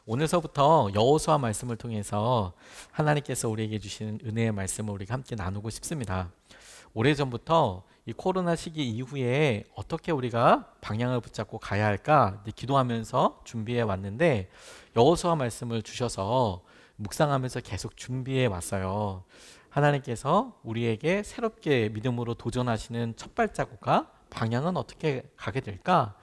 오늘서부터 여호수아 말씀을 통해서 하나님께서 우리에게 주시는 은혜의 말씀을 우리가 함께 나누고 싶습니다. 오래전부터 이 코로나 시기 이후에 어떻게 우리가 방향을 붙잡고 가야 할까 기도하면서 준비해 왔는데, 여호수아 말씀을 주셔서 묵상하면서 계속 준비해 왔어요. 하나님께서 우리에게 새롭게 믿음으로 도전하시는 첫 발자국과 방향은 어떻게 가게 될까?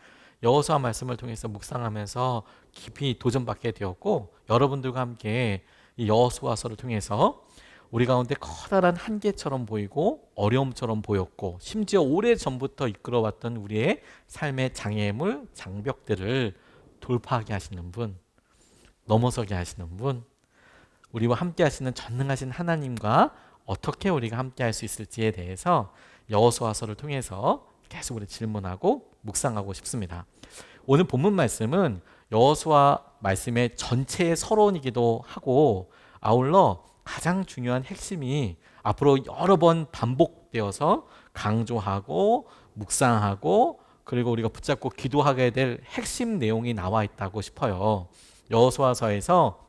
여호수아 말씀을 통해서 묵상하면서 깊이 도전받게 되었고, 여러분들과 함께 이 여호수아서를 통해서 우리 가운데 커다란 한계처럼 보이고 어려움처럼 보였고, 심지어 오래전부터 이끌어왔던 우리의 삶의 장애물, 장벽들을 돌파하게 하시는 분, 넘어서게 하시는 분, 우리와 함께 하시는 전능하신 하나님과 어떻게 우리가 함께 할 수 있을지에 대해서 여호수아서를 통해서 계속 우리 질문하고 묵상하고 싶습니다. 오늘 본문 말씀은 여호수아 말씀의 전체의 서론이기도 하고, 아울러 가장 중요한 핵심이 앞으로 여러 번 반복되어서 강조하고 묵상하고, 그리고 우리가 붙잡고 기도하게 될 핵심 내용이 나와 있다고 싶어요. 여호수아서에서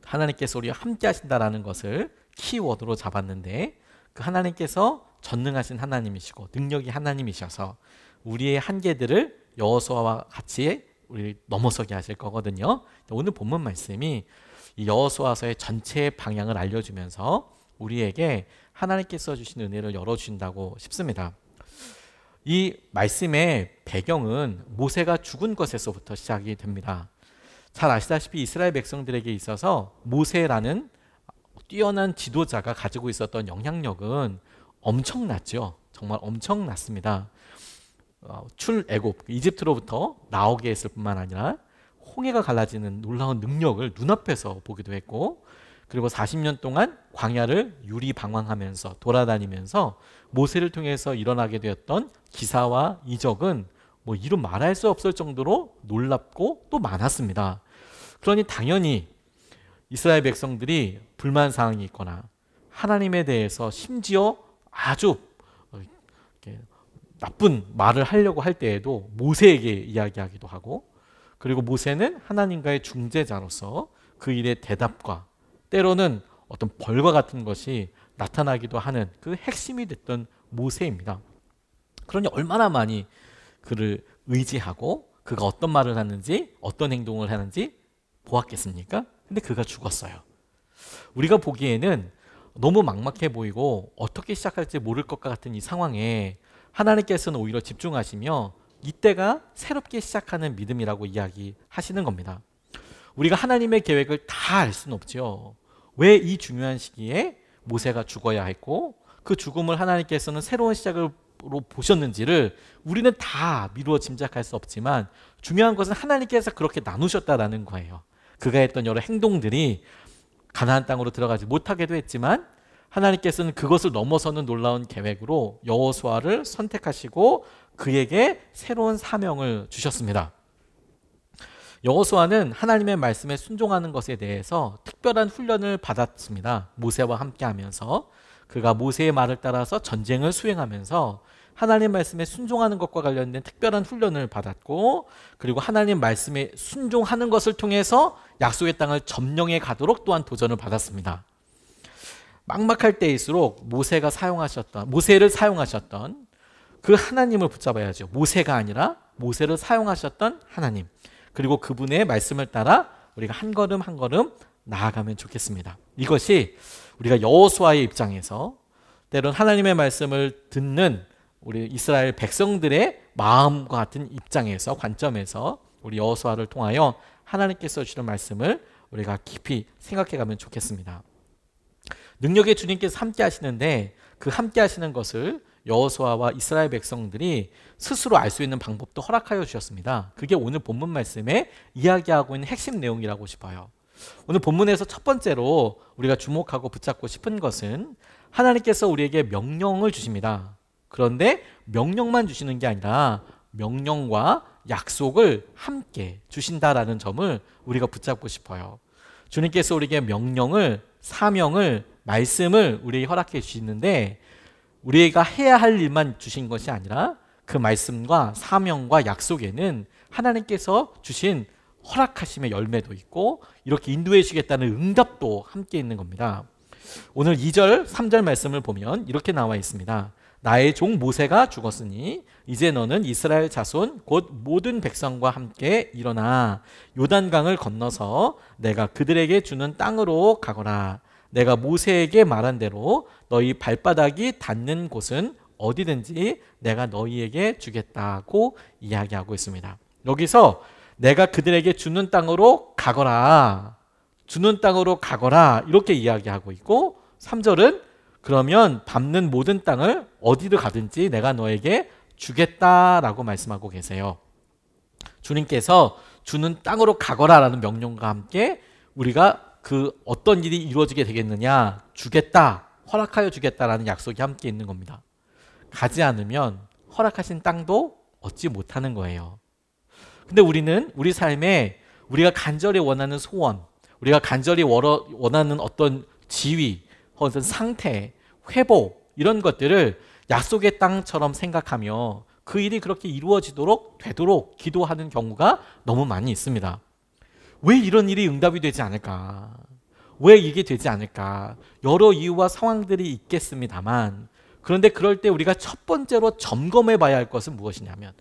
하나님께서 우리와 함께 하신다라는 것을 키워드로 잡았는데, 그 하나님께서 전능하신 하나님이시고 능력이 하나님이셔서 우리의 한계들을 여호수아와 같이 우리 넘어서게 하실 거거든요. 오늘 본문 말씀이 이 여호수아서의 전체 방향을 알려주면서 우리에게 하나님께서 주신 은혜를 열어주신다고 싶습니다. 이 말씀의 배경은 모세가 죽은 것에서부터 시작이 됩니다. 잘 아시다시피 이스라엘 백성들에게 있어서 모세라는 뛰어난 지도자가 가지고 있었던 영향력은 엄청났죠. 정말 엄청났습니다. 출애굽 이집트로부터 나오게 했을 뿐만 아니라 홍해가 갈라지는 놀라운 능력을 눈앞에서 보기도 했고, 그리고 40년 동안 광야를 유리방황하면서 돌아다니면서 모세를 통해서 일어나게 되었던 기사와 이적은 뭐 이루 말할 수 없을 정도로 놀랍고 또 많았습니다. 그러니 당연히 이스라엘 백성들이 불만 사항이 있거나 하나님에 대해서 심지어 아주 나쁜 말을 하려고 할 때에도 모세에게 이야기하기도 하고, 그리고 모세는 하나님과의 중재자로서 그 일의 대답과 때로는 어떤 벌과 같은 것이 나타나기도 하는 그 핵심이 됐던 모세입니다. 그러니 얼마나 많이 그를 의지하고 그가 어떤 말을 하는지 어떤 행동을 하는지 보았겠습니까? 근데 그가 죽었어요. 우리가 보기에는 너무 막막해 보이고 어떻게 시작할지 모를 것 같은 이 상황에 하나님께서는 오히려 집중하시며 이때가 새롭게 시작하는 믿음이라고 이야기하시는 겁니다. 우리가 하나님의 계획을 다 알 수는 없죠. 왜 이 중요한 시기에 모세가 죽어야 했고 그 죽음을 하나님께서는 새로운 시작으로 보셨는지를 우리는 다 미루어 짐작할 수 없지만, 중요한 것은 하나님께서 그렇게 나누셨다라는 거예요. 그가 했던 여러 행동들이 가나안 땅으로 들어가지 못하게도 했지만 하나님께서는 그것을 넘어서는 놀라운 계획으로 여호수아를 선택하시고 그에게 새로운 사명을 주셨습니다. 여호수아는 하나님의 말씀에 순종하는 것에 대해서 특별한 훈련을 받았습니다. 모세와 함께하면서 그가 모세의 말을 따라서 전쟁을 수행하면서 하나님 말씀에 순종하는 것과 관련된 특별한 훈련을 받았고, 그리고 하나님 말씀에 순종하는 것을 통해서 약속의 땅을 점령해 가도록 또한 도전을 받았습니다. 막막할 때일수록 모세를 사용하셨던 그 하나님을 붙잡아야죠. 모세가 아니라 모세를 사용하셨던 하나님, 그리고 그분의 말씀을 따라 우리가 한 걸음 한 걸음 나아가면 좋겠습니다. 이것이 우리가 여호수아의 입장에서 때론 하나님의 말씀을 듣는 우리 이스라엘 백성들의 마음과 같은 입장에서, 관점에서 우리 여호수아를 통하여 하나님께서 주시는 말씀을 우리가 깊이 생각해 가면 좋겠습니다. 능력의 주님께서 함께 하시는데 그 함께 하시는 것을 여호수아와 이스라엘 백성들이 스스로 알 수 있는 방법도 허락하여 주셨습니다. 그게 오늘 본문 말씀에 이야기하고 있는 핵심 내용이라고 싶어요. 오늘 본문에서 첫 번째로 우리가 주목하고 붙잡고 싶은 것은 하나님께서 우리에게 명령을 주십니다. 그런데 명령만 주시는 게 아니라 명령과 약속을 함께 주신다라는 점을 우리가 붙잡고 싶어요. 주님께서 우리에게 명령을, 사명을, 말씀을 우리에게 허락해 주시는데 우리가 해야 할 일만 주신 것이 아니라 그 말씀과 사명과 약속에는 하나님께서 주신 허락하심의 열매도 있고 이렇게 인도해 주겠다는 응답도 함께 있는 겁니다. 오늘 2절, 3절 말씀을 보면 이렇게 나와 있습니다. 나의 종 모세가 죽었으니 이제 너는 이스라엘 자손 곧 모든 백성과 함께 일어나 요단강을 건너서 내가 그들에게 주는 땅으로 가거라. 내가 모세에게 말한 대로 너희 발바닥이 닿는 곳은 어디든지 내가 너희에게 주겠다고 이야기하고 있습니다. 여기서 내가 그들에게 주는 땅으로 가거라. 주는 땅으로 가거라. 이렇게 이야기하고 있고 3절은 그러면 밟는 모든 땅을 어디로 가든지 내가 너에게 주겠다라고 말씀하고 계세요. 주님께서 주는 땅으로 가거라라는 명령과 함께 우리가 그 어떤 일이 이루어지게 되겠느냐, 주겠다, 허락하여 주겠다라는 약속이 함께 있는 겁니다. 가지 않으면 허락하신 땅도 얻지 못하는 거예요. 근데 우리는 우리 삶에 우리가 간절히 원하는 소원, 우리가 간절히 원하는 어떤 지위, 어떤 상태, 회복 이런 것들을 약속의 땅처럼 생각하며 그 일이 그렇게 이루어지도록 되도록 기도하는 경우가 너무 많이 있습니다. 왜 이런 일이 응답이 되지 않을까? 왜 이게 되지 않을까? 여러 이유와 상황들이 있겠습니다만 그런데 그럴 때 우리가 첫 번째로 점검해 봐야 할 것은 무엇이냐면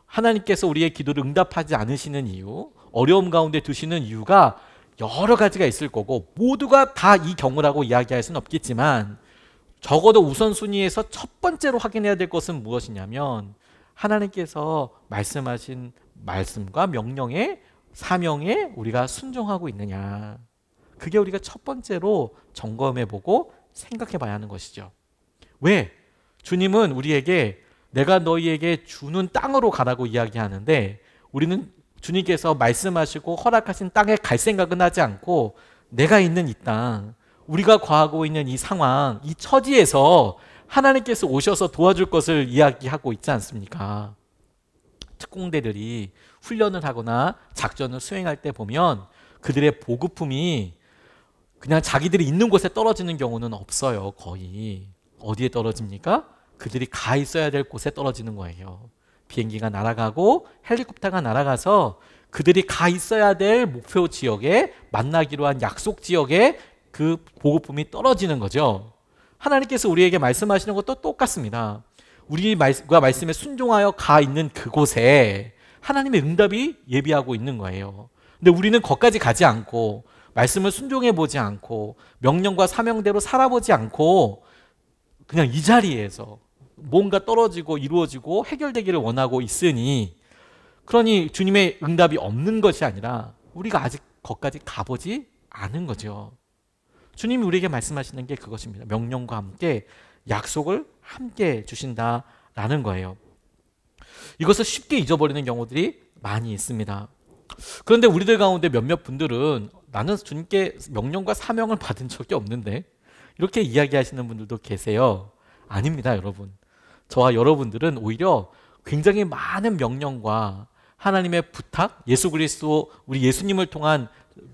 하나님께서 우리의 기도를 응답하지 않으시는 이유, 어려움 가운데 두시는 이유가 여러 가지가 있을 거고 모두가 다 이 경우라고 이야기할 수는 없겠지만 적어도 우선순위에서 첫 번째로 확인해야 될 것은 무엇이냐면 하나님께서 말씀하신 말씀과 명령에 사명에 우리가 순종하고 있느냐. 그게 우리가 첫 번째로 점검해보고 생각해봐야 하는 것이죠. 왜? 주님은 우리에게 내가 너희에게 주는 땅으로 가라고 이야기하는데 우리는 주님께서 말씀하시고 허락하신 땅에 갈 생각은 하지 않고 내가 있는 이 땅, 우리가 거하고 있는 이 상황, 이 처지에서 하나님께서 오셔서 도와줄 것을 이야기하고 있지 않습니까? 특공대들이 훈련을 하거나 작전을 수행할 때 보면 그들의 보급품이 그냥 자기들이 있는 곳에 떨어지는 경우는 없어요. 거의. 어디에 떨어집니까? 그들이 가 있어야 될 곳에 떨어지는 거예요. 비행기가 날아가고 헬리콥터가 날아가서 그들이 가 있어야 될 목표 지역에 만나기로 한 약속 지역에 그 보급품이 떨어지는 거죠. 하나님께서 우리에게 말씀하시는 것도 똑같습니다. 우리가 말씀에 순종하여 가 있는 그곳에 하나님의 응답이 예비하고 있는 거예요. 근데 우리는 거기까지 가지 않고 말씀을 순종해 보지 않고 명령과 사명대로 살아보지 않고 그냥 이 자리에서 뭔가 떨어지고 이루어지고 해결되기를 원하고 있으니 그러니 주님의 응답이 없는 것이 아니라 우리가 아직 거기까지 가보지 않은 거죠. 주님이 우리에게 말씀하시는 게 그것입니다. 명령과 함께 약속을 함께 주신다라는 거예요. 이것을 쉽게 잊어버리는 경우들이 많이 있습니다. 그런데 우리들 가운데 몇몇 분들은 나는 주님께 명령과 사명을 받은 적이 없는데 이렇게 이야기하시는 분들도 계세요. 아닙니다, 여러분. 저와 여러분들은 오히려 굉장히 많은 명령과 하나님의 부탁, 예수 그리스도 우리 예수님을 통한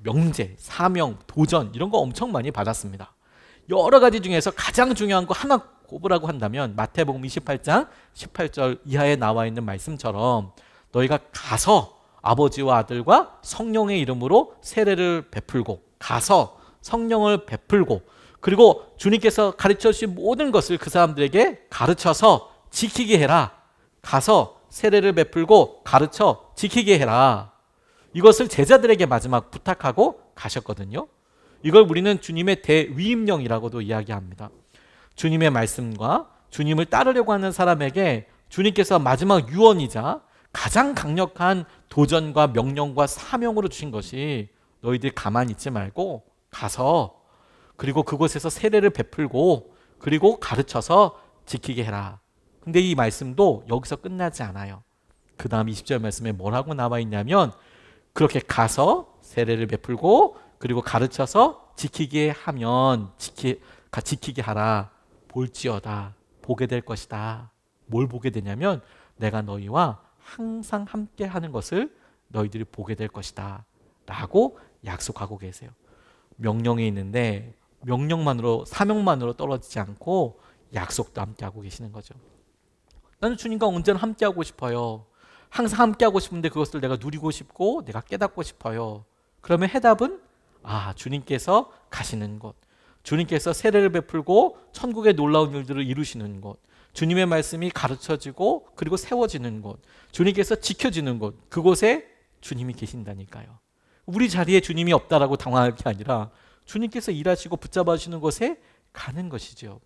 명제, 사명, 도전 이런 거 엄청 많이 받았습니다. 여러 가지 중에서 가장 중요한 거 하나 꼽으라고 한다면 마태복음 28장 18절 이하에 나와 있는 말씀처럼 너희가 가서 아버지와 아들과 성령의 이름으로 세례를 베풀고 가서 성령을 베풀고 그리고 주님께서 가르쳐 주신 모든 것을 그 사람들에게 가르쳐서 지키게 해라. 가서 세례를 베풀고 가르쳐 지키게 해라. 이것을 제자들에게 마지막 부탁하고 가셨거든요. 이걸 우리는 주님의 대위임령이라고도 이야기합니다. 주님의 말씀과 주님을 따르려고 하는 사람에게 주님께서 마지막 유언이자 가장 강력한 도전과 명령과 사명으로 주신 것이 너희들이 가만히 있지 말고 가서 그리고 그곳에서 세례를 베풀고 그리고 가르쳐서 지키게 해라. 근데 이 말씀도 여기서 끝나지 않아요. 그 다음 20절 말씀에 뭐라고 나와 있냐면 그렇게 가서 세례를 베풀고 그리고 가르쳐서 지키게 하면 지키게 하라. 볼지어다. 보게 될 것이다. 뭘 보게 되냐면 내가 너희와 항상 함께 하는 것을 너희들이 보게 될 것이다. 라고 약속하고 계세요. 명령이 있는데 명령만으로 사명만으로 떨어지지 않고 약속도 함께 하고 계시는 거죠. 나는 주님과 언제나 함께 하고 싶어요. 항상 함께하고 싶은데 그것을 내가 누리고 싶고 내가 깨닫고 싶어요. 그러면 해답은 주님께서 가시는 곳, 주님께서 세례를 베풀고 천국의 놀라운 일들을 이루시는 곳, 주님의 말씀이 가르쳐지고 그리고 세워지는 곳, 주님께서 지켜지는 곳, 그곳에 주님이 계신다니까요. 우리 자리에 주님이 없다라고 당황할 게 아니라 주님께서 일하시고 붙잡아 주시는 곳에 가는 것이죠.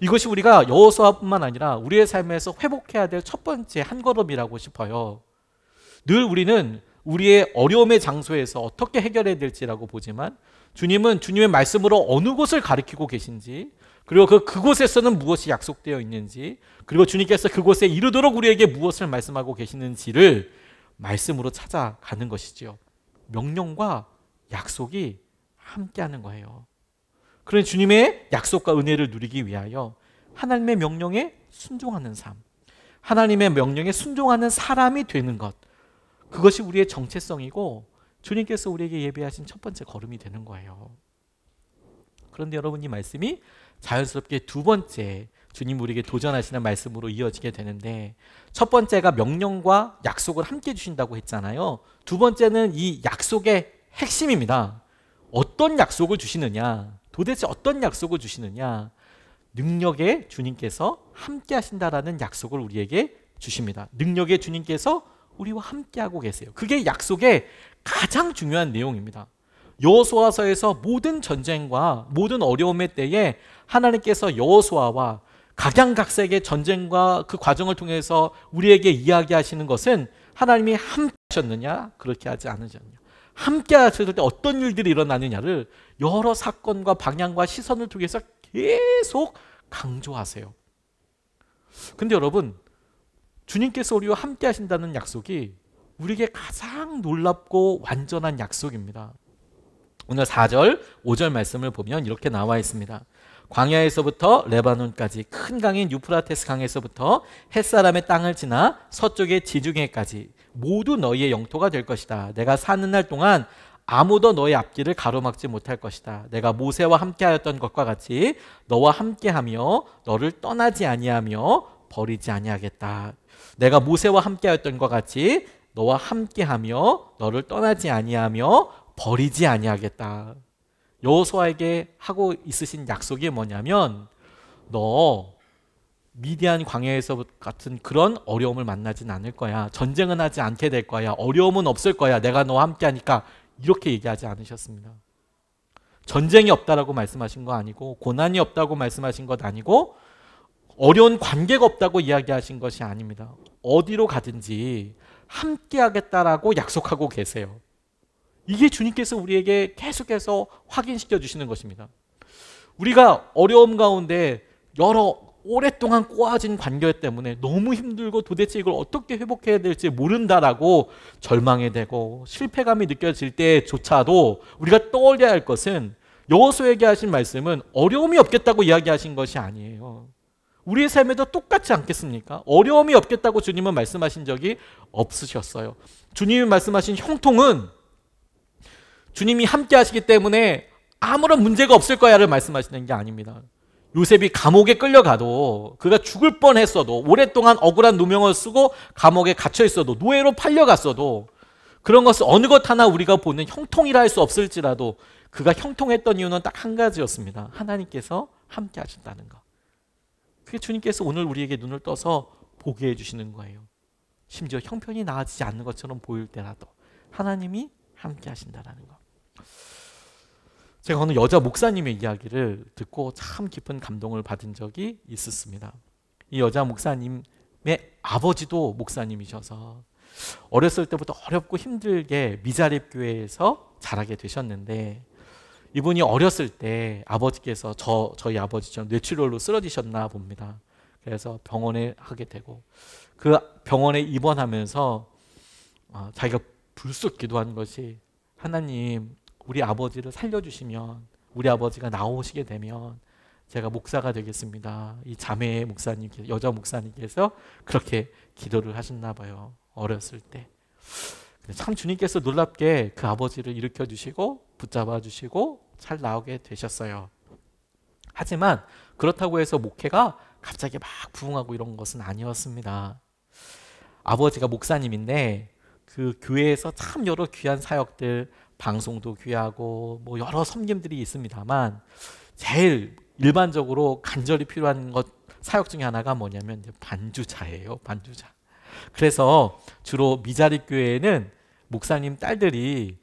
이것이 우리가 여호수아뿐만 아니라 우리의 삶에서 회복해야 될 첫 번째 한 걸음이라고 싶어요. 늘 우리는 우리의 어려움의 장소에서 어떻게 해결해야 될지라고 보지만 주님은 주님의 말씀으로 어느 곳을 가리키고 계신지, 그리고 그곳에서는 무엇이 약속되어 있는지, 그리고 주님께서 그곳에 이르도록 우리에게 무엇을 말씀하고 계시는지를 말씀으로 찾아가는 것이지요. 명령과 약속이 함께하는 거예요. 그러니 주님의 약속과 은혜를 누리기 위하여 하나님의 명령에 순종하는 삶, 하나님의 명령에 순종하는 사람이 되는 것, 그것이 우리의 정체성이고 주님께서 우리에게 예배하신 첫 번째 걸음이 되는 거예요. 그런데 여러분, 이 말씀이 자연스럽게 두 번째 주님 우리에게 도전하시는 말씀으로 이어지게 되는데, 첫 번째가 명령과 약속을 함께 주신다고 했잖아요. 두 번째는 이 약속의 핵심입니다. 어떤 약속을 주시느냐, 도대체 어떤 약속을 주시느냐, 능력의 주님께서 함께 하신다라는 약속을 우리에게 주십니다. 능력의 주님께서 우리와 함께하고 계세요. 그게 약속의 가장 중요한 내용입니다. 여호수아서에서 모든 전쟁과 모든 어려움의 때에 하나님께서 여호수아와 각양각색의 전쟁과 그 과정을 통해서 우리에게 이야기하시는 것은 하나님이 함께 하셨느냐, 그렇게 하지 않으셨느냐, 함께 하셨을 때 어떤 일들이 일어나느냐를 여러 사건과 방향과 시선을 통해서 계속 강조하세요. 근데 여러분, 주님께서 우리와 함께 하신다는 약속이 우리에게 가장 놀랍고 완전한 약속입니다. 오늘 4절, 5절 말씀을 보면 이렇게 나와 있습니다. 광야에서부터 레바논까지, 큰 강인 유프라테스 강에서부터 햇사람의 땅을 지나 서쪽의 지중해까지 모두 너희의 영토가 될 것이다. 내가 사는 날 동안 아무도 너의 앞길을 가로막지 못할 것이다. 내가 모세와 함께하였던 것과 같이 너와 함께하며 너를 떠나지 아니하며 버리지 아니하겠다. 내가 모세와 함께하였던 것 같이 너와 함께하며 너를 떠나지 아니하며 버리지 아니하겠다. 여호수아에게 하고 있으신 약속이 뭐냐면, 너 미디안 광야에서 같은 그런 어려움을 만나진 않을 거야. 전쟁은 하지 않게 될 거야. 어려움은 없을 거야. 내가 너와 함께하니까. 이렇게 얘기하지 않으셨습니다. 전쟁이 없다라고 말씀하신 거 아니고, 고난이 없다고 말씀하신 것 아니고, 어려운 관계가 없다고 이야기하신 것이 아닙니다. 어디로 가든지 함께하겠다라고 약속하고 계세요. 이게 주님께서 우리에게 계속해서 확인시켜 주시는 것입니다. 우리가 어려움 가운데 오랫동안 꼬아진 관계 때문에 너무 힘들고 도대체 이걸 어떻게 회복해야 될지 모른다라고 절망이 되고 실패감이 느껴질 때조차도 우리가 떠올려야 할 것은, 여호수아에게 하신 말씀은 어려움이 없겠다고 이야기하신 것이 아니에요. 우리의 삶에도 똑같지 않겠습니까? 어려움이 없겠다고 주님은 말씀하신 적이 없으셨어요. 주님이 말씀하신 형통은 주님이 함께 하시기 때문에 아무런 문제가 없을 거야를 말씀하시는 게 아닙니다. 요셉이 감옥에 끌려가도, 그가 죽을 뻔했어도, 오랫동안 억울한 누명을 쓰고 감옥에 갇혀 있어도, 노예로 팔려갔어도, 그런 것을 어느 것 하나 우리가 보는 형통이라 할 수 없을지라도 그가 형통했던 이유는 딱 한 가지였습니다. 하나님께서 함께 하신다는 것. 그게 주님께서 오늘 우리에게 눈을 떠서 보게 해주시는 거예요. 심지어 형편이 나아지지 않는 것처럼 보일 때라도 하나님이 함께 하신다는 것. 제가 어느 여자 목사님의 이야기를 듣고 참 깊은 감동을 받은 적이 있었습니다. 이 여자 목사님의 아버지도 목사님이셔서 어렸을 때부터 어렵고 힘들게 미자립 교회에서 자라게 되셨는데, 이분이 어렸을 때 아버지께서 저희 아버지처럼 뇌출혈로 쓰러지셨나 봅니다. 그래서 병원에 하게 되고, 그 병원에 입원하면서 자기가 불쑥 기도한 것이, 하나님, 우리 아버지를 살려주시면, 우리 아버지가 나오시게 되면 제가 목사가 되겠습니다. 이 자매 목사님께서, 여자 목사님께서 그렇게 기도를 하셨나 봐요. 어렸을 때. 참 주님께서 놀랍게 그 아버지를 일으켜 주시고 붙잡아 주시고 잘 나오게 되셨어요. 하지만 그렇다고 해서 목회가 갑자기 막 부흥하고 이런 것은 아니었습니다. 아버지가 목사님인데 그 교회에서 참 여러 귀한 사역들, 방송도 귀하고 뭐 여러 섬김들이 있습니다만 제일 일반적으로 간절히 필요한 것 사역 중에 하나가 뭐냐면 이제 반주자예요. 반주자. 그래서 주로 미자립 교회에는 목사님 딸들이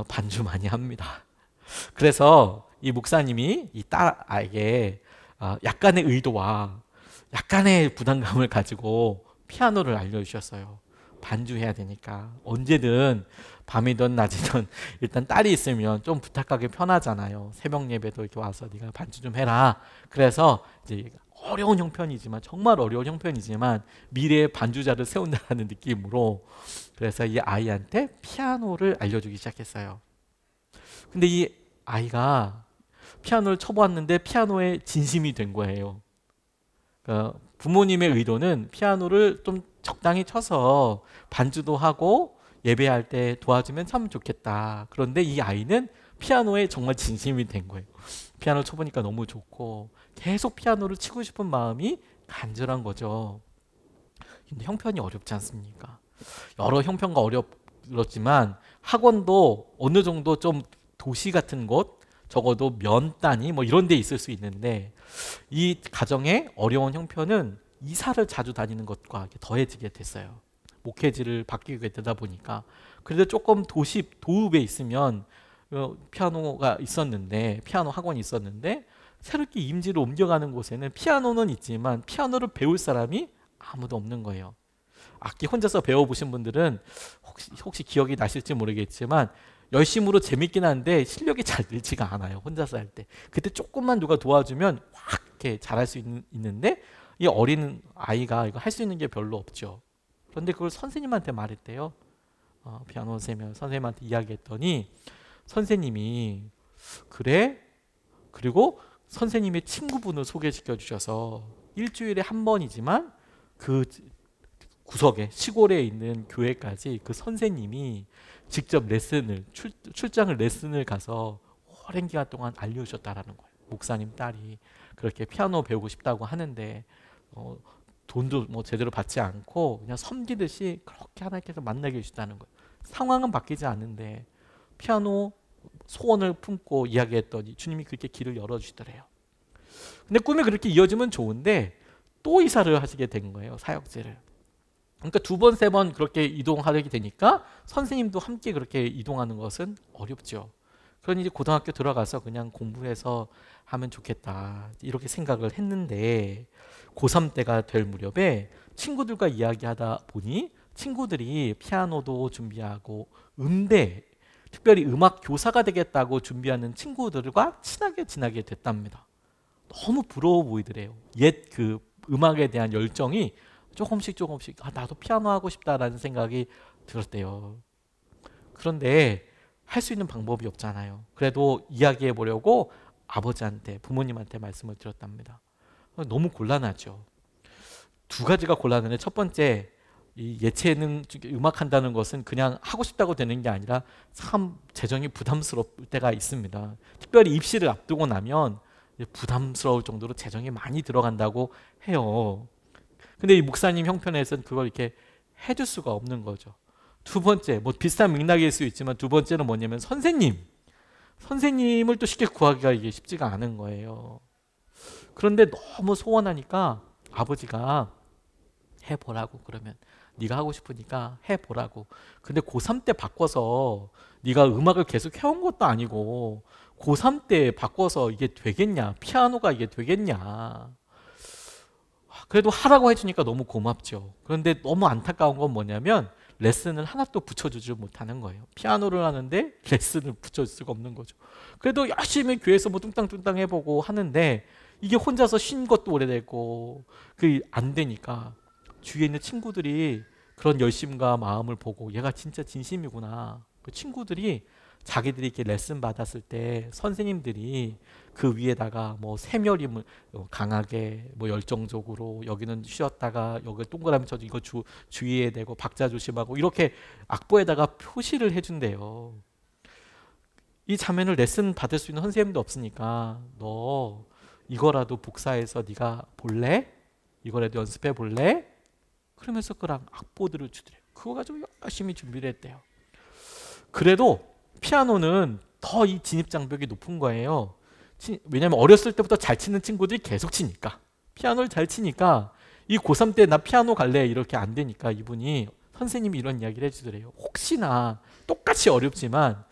반주 많이 합니다. 그래서 이 목사님이 이 딸에게 약간의 의도와 약간의 부담감을 가지고 피아노를 알려주셨어요. 반주해야 되니까 언제든 밤이든 낮이든 일단 딸이 있으면 좀 부탁하기 편하잖아요. 새벽 예배도 이렇게 와서 네가 반주 좀 해라. 그래서 이제 어려운 형편이지만 정말 어려운 형편이지만 미래의 반주자를 세운다는 느낌으로 그래서 이 아이한테 피아노를 알려주기 시작했어요. 근데 이 아이가 피아노를 쳐보았는데 피아노에 진심이 된 거예요. 그러니까 부모님의 의도는 피아노를 좀 적당히 쳐서 반주도 하고 예배할 때 도와주면 참 좋겠다. 그런데 이 아이는 피아노에 정말 진심이 된 거예요. 피아노를 쳐보니까 너무 좋고 계속 피아노를 치고 싶은 마음이 간절한 거죠. 근데 형편이 어렵지 않습니까? 여러 형편과 어렵지만 학원도 어느 정도 좀 도시 같은 곳, 적어도 면 단위 뭐 이런 데 있을 수 있는데 이 가정의 어려운 형편은 이사를 자주 다니는 것과 더해지게 됐어요. 목회지를 바뀌게 되다 보니까. 그래도 조금 도시 도읍에 있으면 피아노가 있었는데 피아노 학원이 있었는데 새롭게 임지로 옮겨가는 곳에는 피아노는 있지만 피아노를 배울 사람이 아무도 없는 거예요. 악기 혼자서 배워보신 분들은 혹시 기억이 나실지 모르겠지만 열심으로 재밌긴 한데 실력이 잘 늘지가 않아요. 혼자서 할 때. 그때 조금만 누가 도와주면 확 이렇게 잘할 수 있는데 이 어린 아이가 이거 할 수 있는 게 별로 없죠. 그런데 그걸 선생님한테 말했대요. 피아노 선생님한테 이야기했더니 선생님이 그래? 그리고 선생님의 친구분을 소개시켜 주셔서 일주일에 한 번이지만 그 구석에 시골에 있는 교회까지 그 선생님이 직접 출장을 레슨을 가서 오랜 기간 동안 알려주셨다라는 거예요. 목사님 딸이 그렇게 피아노 배우고 싶다고 하는데 돈도 뭐 제대로 받지 않고 그냥 섬기듯이 그렇게 하나님께서 만나게 해주셨다는 거예요. 상황은 바뀌지 않는데 피아노 소원을 품고 이야기했더니 주님이 그렇게 길을 열어주시더래요. 근데 꿈이 그렇게 이어지면 좋은데 또 이사를 하시게 된 거예요. 사역지를. 그러니까 두 번, 세 번 그렇게 이동하게 되니까 선생님도 함께 그렇게 이동하는 것은 어렵죠. 그러니 이제 고등학교 들어가서 그냥 공부해서 하면 좋겠다 이렇게 생각을 했는데 고3 때가 될 무렵에 친구들과 이야기하다 보니 친구들이 피아노도 준비하고 음대 특별히 음악 교사가 되겠다고 준비하는 친구들과 친하게 지나게 됐답니다. 너무 부러워 보이더래요. 옛 그 음악에 대한 열정이 조금씩 나도 피아노 하고 싶다라는 생각이 들었대요. 그런데 할 수 있는 방법이 없잖아요. 그래도 이야기해 보려고 아버지한테 부모님한테 말씀을 드렸답니다. 너무 곤란하죠. 두 가지가 곤란한데 첫 번째 이 예체능 음악 한다는 것은 그냥 하고 싶다고 되는 게 아니라 참 재정이 부담스러울 때가 있습니다. 특별히 입시를 앞두고 나면 부담스러울 정도로 재정이 많이 들어간다고 해요. 근데 이 목사님 형편에서는 그걸 이렇게 해줄 수가 없는 거죠. 두 번째, 뭐 비슷한 맥락일 수 있지만 두 번째는 뭐냐면 선생님을 또 쉽게 구하기가 이게 쉽지가 않은 거예요. 그런데 너무 소원하니까 아버지가 해보라고 그러면 네가 하고 싶으니까 해보라고. 근데 고3 때 바꿔서 네가 음악을 계속 해온 것도 아니고 고3 때 바꿔서 이게 되겠냐? 피아노가 이게 되겠냐? 그래도 하라고 해주니까 너무 고맙죠. 그런데 너무 안타까운 건 뭐냐면 레슨을 하나도 붙여주지 못하는 거예요. 피아노를 하는데 레슨을 붙여줄 수가 없는 거죠. 그래도 열심히 교회에서 뭐 뚱땅뚱땅 해보고 하는데 이게 혼자서 쉰 것도 오래되고 그게 안 되니까 주위에 있는 친구들이 그런 열심과 마음을 보고 얘가 진짜 진심이구나. 그 친구들이 자기들이 이렇게 레슨 받았을 때 선생님들이 그 위에다가 뭐 세멸임을 강하게 뭐 열정적으로 여기는 쉬었다가 여기 동그라미 쳐서 이거 주의해야 되고 박자 조심하고 이렇게 악보에다가 표시를 해준대요. 이 자매는 레슨 받을 수 있는 선생님도 없으니까 너 이거라도 복사해서 네가 볼래? 이거라도 연습해 볼래? 그러면서 그랑 악보들을 주더래요. 그거 가지고 열심히 준비를 했대요. 그래도 피아노는 더 이 진입 장벽이 높은 거예요. 왜냐면 어렸을 때부터 잘 치는 친구들이 계속 치니까, 피아노를 잘 치니까 이 고3 때 나 피아노 갈래 이렇게 안 되니까 이분이, 선생님이 이런 이야기를 해주더래요. 혹시나 똑같이 어렵지만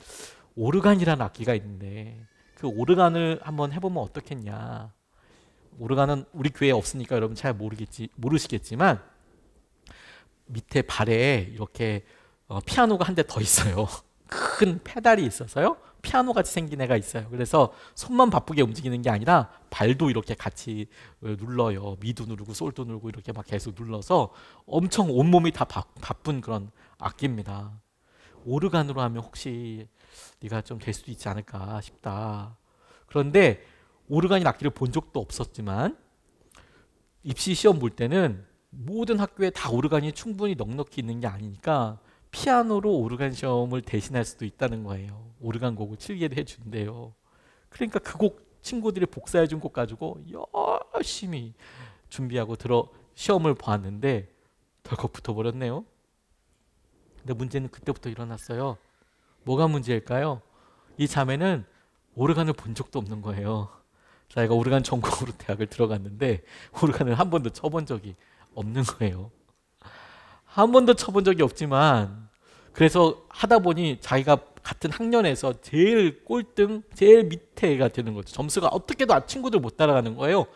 오르간이라는 악기가 있는데 그 오르간을 한번 해보면 어떻겠냐. 오르간은 우리 교회에 없으니까 여러분 잘 모르시겠지만 밑에 발에 이렇게 피아노가 한 대 더 있어요. 큰 페달이 있어서요. 피아노 같이 생긴 애가 있어요. 그래서 손만 바쁘게 움직이는 게 아니라 발도 이렇게 같이 눌러요. 미도 누르고 솔도 누르고 이렇게 막 계속 눌러서 엄청 온몸이 다 바쁜 그런 악기입니다. 오르간으로 하면 혹시 네가 좀 될 수도 있지 않을까 싶다. 그런데 오르간인 악기를 본 적도 없었지만 입시 시험 볼 때는 모든 학교에 다 오르간이 충분히 넉넉히 있는 게 아니니까 피아노로 오르간 시험을 대신할 수도 있다는 거예요. 오르간 곡을 치게 해준대요. 그러니까 그 곡 친구들이 복사해 준 곡 가지고 열심히 준비하고 시험을 봤는데 덜컥 붙어버렸네요. 근데 문제는 그때부터 일어났어요. 뭐가 문제일까요? 이 자매는 오르간을 본 적도 없는 거예요. 자기가 오르간 전공으로 대학을 들어갔는데 오르간을 한 번도 쳐본 적이 없는 거예요. 한 번도 쳐본 적이 없지만, 그래서 하다 보니 자기가 같은 학년에서 제일 꼴등, 제일 밑에가 되는 거죠. 점수가 어떻게도 친구들 못 따라가는 거예요.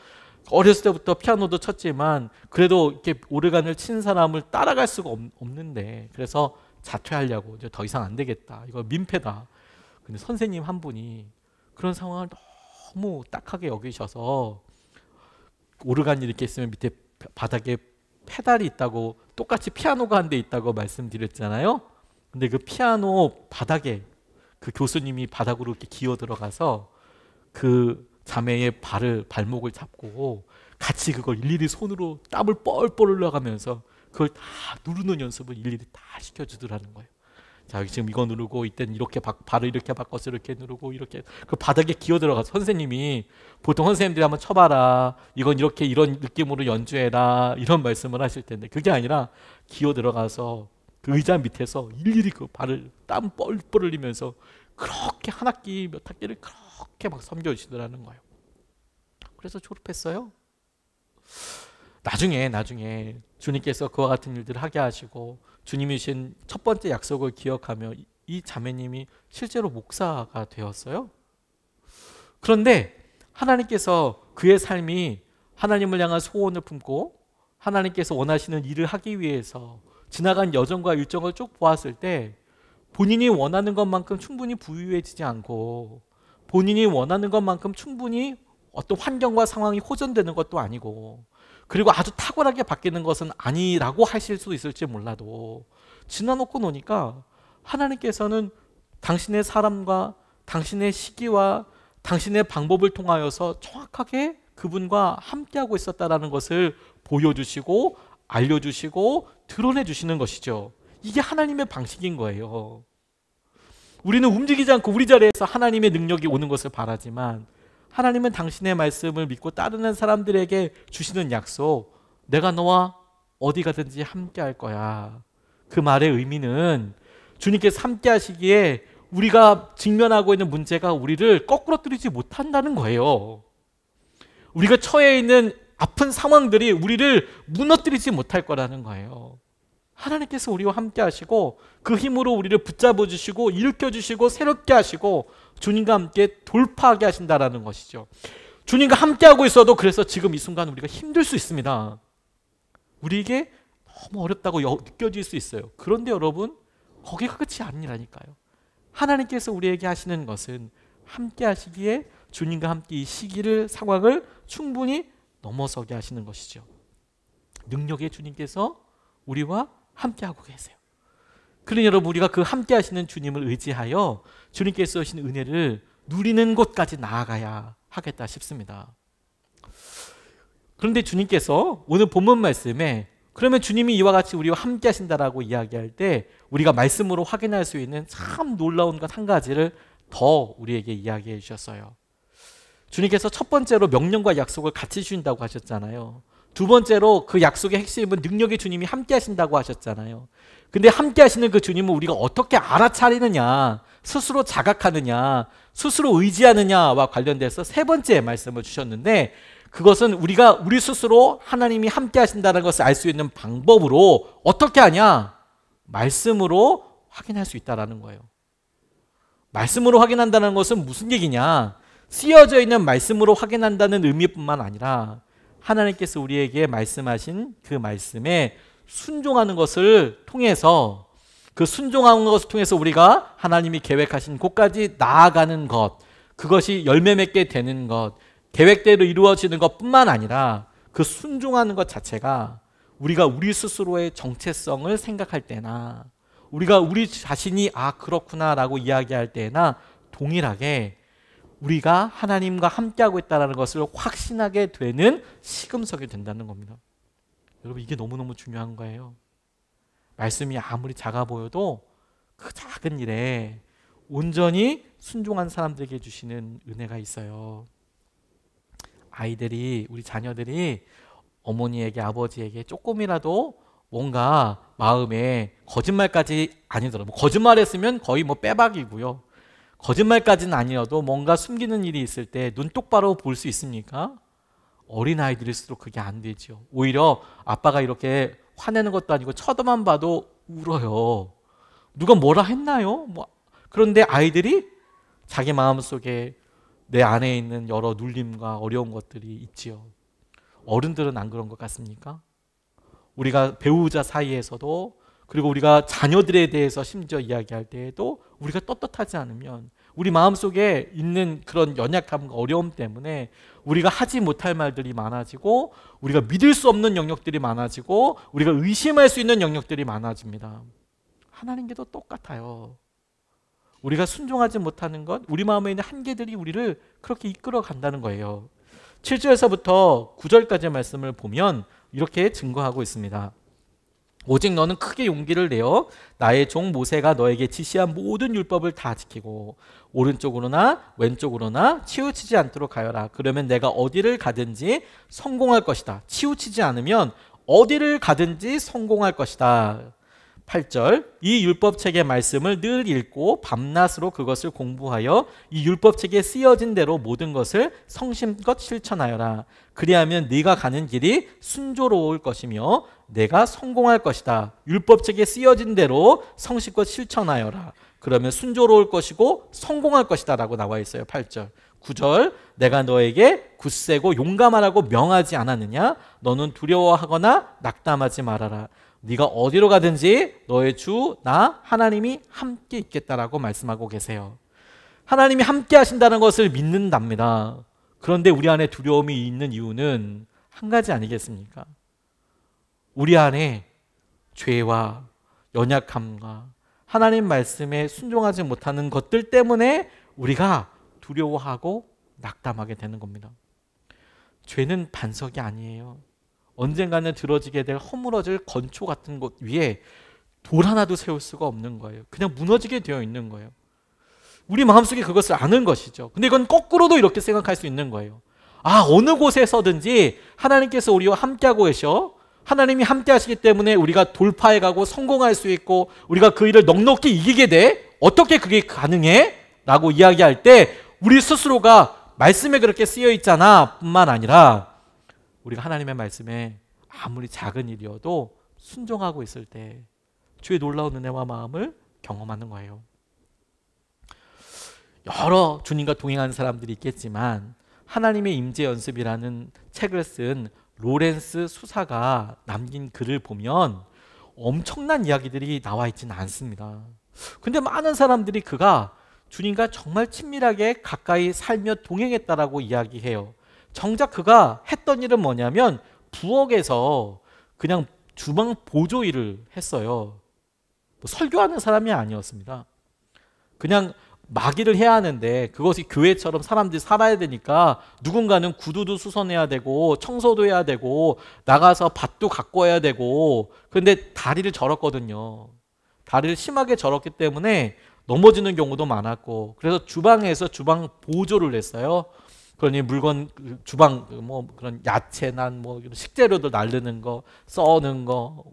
어렸을 때부터 피아노도 쳤지만 그래도 이렇게 오르간을 친 사람을 따라갈 수가 없는데, 그래서 자퇴하려고, 이제 더 이상 안 되겠다, 이거 민폐다. 근데 선생님 한 분이 그런 상황을 너무 딱하게 여기셔서, 오르간이 이렇게 있으면 밑에 바닥에 페달이 있다고, 똑같이 피아노가 한 대 있다고 말씀드렸잖아요. 근데 그 피아노 바닥에 그 교수님이 바닥으로 이렇게 기어 들어가서 그 자매의 발목을 잡고 같이 그걸 일일이 손으로 땀을 뻘뻘 흘려가면서 그걸 다 누르는 연습을 일일이 다 시켜주더라는 거예요. 자, 지금 이거 누르고, 이때는 이렇게 발을 이렇게 바꿔서 이렇게 누르고, 이렇게 그 바닥에 기어 들어가서 선생님이, 보통 선생님들이 한번 쳐봐라, 이건 이렇게 이런 느낌으로 연주해라, 이런 말씀을 하실 텐데 그게 아니라 기어 들어가서 그 의자 밑에서 일일이 그 발을 땀 뻘뻘 흘리면서 그렇게 한 학기 몇 학기를 그렇게 막 섬겨주시더라는 거예요. 그래서 졸업했어요. 나중에 주님께서 그와 같은 일들을 하게 하시고 주님이 주신 첫 번째 약속을 기억하며 이 자매님이 실제로 목사가 되었어요. 그런데 하나님께서 그의 삶이 하나님을 향한 소원을 품고 하나님께서 원하시는 일을 하기 위해서 지나간 여정과 일정을 쭉 보았을 때 본인이 원하는 것만큼 충분히 부유해지지 않고 본인이 원하는 것만큼 충분히 어떤 환경과 상황이 호전되는 것도 아니고, 그리고 아주 탁월하게 바뀌는 것은 아니라고 하실 수 있을지 몰라도 지나놓고 노니까 하나님께서는 당신의 사람과 당신의 시기와 당신의 방법을 통하여서 정확하게 그분과 함께하고 있었다는 것을 보여주시고 알려주시고 드러내주시는 것이죠. 이게 하나님의 방식인 거예요. 우리는 움직이지 않고 우리 자리에서 하나님의 능력이 오는 것을 바라지만 하나님은 당신의 말씀을 믿고 따르는 사람들에게 주시는 약속, 내가 너와 어디 가든지 함께 할 거야. 그 말의 의미는 주님께서 함께 하시기에 우리가 직면하고 있는 문제가 우리를 거꾸로뜨리지 못한다는 거예요. 우리가 처해 있는 아픈 상황들이 우리를 무너뜨리지 못할 거라는 거예요. 하나님께서 우리와 함께 하시고 그 힘으로 우리를 붙잡아 주시고 일으켜 주시고 새롭게 하시고 주님과 함께 돌파하게 하신다라는 것이죠. 주님과 함께 하고 있어도 그래서 지금 이 순간 우리가 힘들 수 있습니다. 우리에게 너무 어렵다고 느껴질 수 있어요. 그런데 여러분, 거기가 끝이 아니라니까요. 하나님께서 우리에게 하시는 것은 함께 하시기에 주님과 함께 이 시기를, 상황을 충분히 넘어서게 하시는 것이죠. 능력의 주님께서 우리와 함께하고 계세요. 그러니 여러분, 우리가 그 함께 하시는 주님을 의지하여 주님께서 주신 은혜를 누리는 곳까지 나아가야 하겠다 싶습니다. 그런데 주님께서 오늘 본문 말씀에 그러면 주님이 이와 같이 우리와 함께 하신다라고 이야기할 때 우리가 말씀으로 확인할 수 있는 참 놀라운 것 한 가지를 더 우리에게 이야기해 주셨어요. 주님께서 첫 번째로 명령과 약속을 같이 주신다고 하셨잖아요. 두 번째로 그 약속의 핵심은 능력의 주님이 함께 하신다고 하셨잖아요. 근데 함께 하시는 그 주님을 우리가 어떻게 알아차리느냐, 스스로 자각하느냐, 스스로 의지하느냐와 관련돼서 세 번째 말씀을 주셨는데, 그것은 우리가 우리 스스로 하나님이 함께 하신다는 것을 알 수 있는 방법으로 어떻게 하냐? 말씀으로 확인할 수 있다는 거예요. 말씀으로 확인한다는 것은 무슨 얘기냐? 쓰여져 있는 말씀으로 확인한다는 의미뿐만 아니라 하나님께서 우리에게 말씀하신 그 말씀에 순종하는 것을 통해서, 그 순종하는 것을 통해서 우리가 하나님이 계획하신 곳까지 나아가는 것, 그것이 열매 맺게 되는 것, 계획대로 이루어지는 것뿐만 아니라 그 순종하는 것 자체가 우리가 우리 스스로의 정체성을 생각할 때나 우리가 우리 자신이 그렇구나 라고 이야기할 때나 동일하게 우리가 하나님과 함께하고 있다는 것을 확신하게 되는 시금석이 된다는 겁니다. 여러분, 이게 너무너무 중요한 거예요. 말씀이 아무리 작아 보여도 그 작은 일에 온전히 순종한 사람들에게 주시는 은혜가 있어요. 아이들이, 우리 자녀들이 어머니에게, 아버지에게 조금이라도 뭔가 마음에 거짓말까지 아니더라도, 거짓말했으면 거의 빼박이고요. 거짓말까지는 아니어도 뭔가 숨기는 일이 있을 때 눈 똑바로 볼 수 있습니까? 어린아이들일수록 그게 안 되죠. 오히려 아빠가 이렇게 화내는 것도 아니고 쳐다만 봐도 울어요. 누가 뭐라 했나요? 그런데 아이들이 자기 마음속에 내 안에 있는 여러 눌림과 어려운 것들이 있지요. 어른들은 안 그런 것 같습니까? 우리가 배우자 사이에서도, 그리고 우리가 자녀들에 대해서 심지어 이야기할 때에도 우리가 떳떳하지 않으면 우리 마음속에 있는 그런 연약함과 어려움 때문에 우리가 하지 못할 말들이 많아지고, 우리가 믿을 수 없는 영역들이 많아지고, 우리가 의심할 수 있는 영역들이 많아집니다. 하나님께도 똑같아요. 우리가 순종하지 못하는 것, 우리 마음에 있는 한계들이 우리를 그렇게 이끌어 간다는 거예요. 7절에서부터 9절까지의 말씀을 보면 이렇게 증거하고 있습니다. 오직 너는 크게 용기를 내어 나의 종 모세가 너에게 지시한 모든 율법을 다 지키고 오른쪽으로나 왼쪽으로나 치우치지 않도록 하여라. 그러면 내가 어디를 가든지 성공할 것이다. 치우치지 않으면 어디를 가든지 성공할 것이다. 8절, 이 율법책의 말씀을 늘 읽고 밤낮으로 그것을 공부하여 이 율법책에 쓰여진 대로 모든 것을 성심껏 실천하여라. 그리하면 네가 가는 길이 순조로울 것이며 내가 성공할 것이다. 율법책에 쓰여진 대로 성심껏 실천하여라. 그러면 순조로울 것이고 성공할 것이다 라고 나와 있어요. 8절. 9절, 내가 너에게 굳세고 용감하라고 명하지 않았느냐? 너는 두려워하거나 낙담하지 말아라. 네가 어디로 가든지 너의 주 나 하나님이 함께 있겠다라고 말씀하고 계세요. 하나님이 함께 하신다는 것을 믿는답니다. 그런데 우리 안에 두려움이 있는 이유는 한 가지 아니겠습니까? 우리 안에 죄와 연약함과 하나님 말씀에 순종하지 못하는 것들 때문에 우리가 두려워하고 낙담하게 되는 겁니다. 죄는 반석이 아니에요. 언젠가는 들어지게 될 허물어질 건초 같은 곳 위에 돌 하나도 세울 수가 없는 거예요. 그냥 무너지게 되어 있는 거예요. 우리 마음속에 그것을 아는 것이죠. 근데 이건 거꾸로도 이렇게 생각할 수 있는 거예요. 어느 곳에서든지 하나님께서 우리와 함께하고 계셔. 하나님이 함께 하시기 때문에 우리가 돌파해가고 성공할 수 있고 우리가 그 일을 넉넉히 이기게 돼. 어떻게 그게 가능해? 라고 이야기할 때 우리 스스로가 말씀에 그렇게 쓰여 있잖아 뿐만 아니라 우리가 하나님의 말씀에 아무리 작은 일이어도 순종하고 있을 때 주의 놀라운 은혜와 마음을 경험하는 거예요. 여러 주님과 동행하는 사람들이 있겠지만 하나님의 임재 연습이라는 책을 쓴 로렌스 수사가 남긴 글을 보면 엄청난 이야기들이 나와 있지는 않습니다. 근데 많은 사람들이 그가 주님과 정말 친밀하게 가까이 살며 동행했다라고 이야기해요. 정작 그가 했던 일은 뭐냐면 부엌에서 그냥 주방 보조 일을 했어요. 설교하는 사람이 아니었습니다. 그냥 마기를 해야 하는데 그것이 교회처럼 사람들이 살아야 되니까 누군가는 구두도 수선해야 되고 청소도 해야 되고 나가서 밭도 갖고 와야 되고, 근데 다리를 절었거든요. 다리를 심하게 절었기 때문에 넘어지는 경우도 많았고, 그래서 주방에서 주방 보조를 했어요. 그러니 물건 주방 뭐 그런 야채나 뭐 식재료들 나르는 거, 써는 거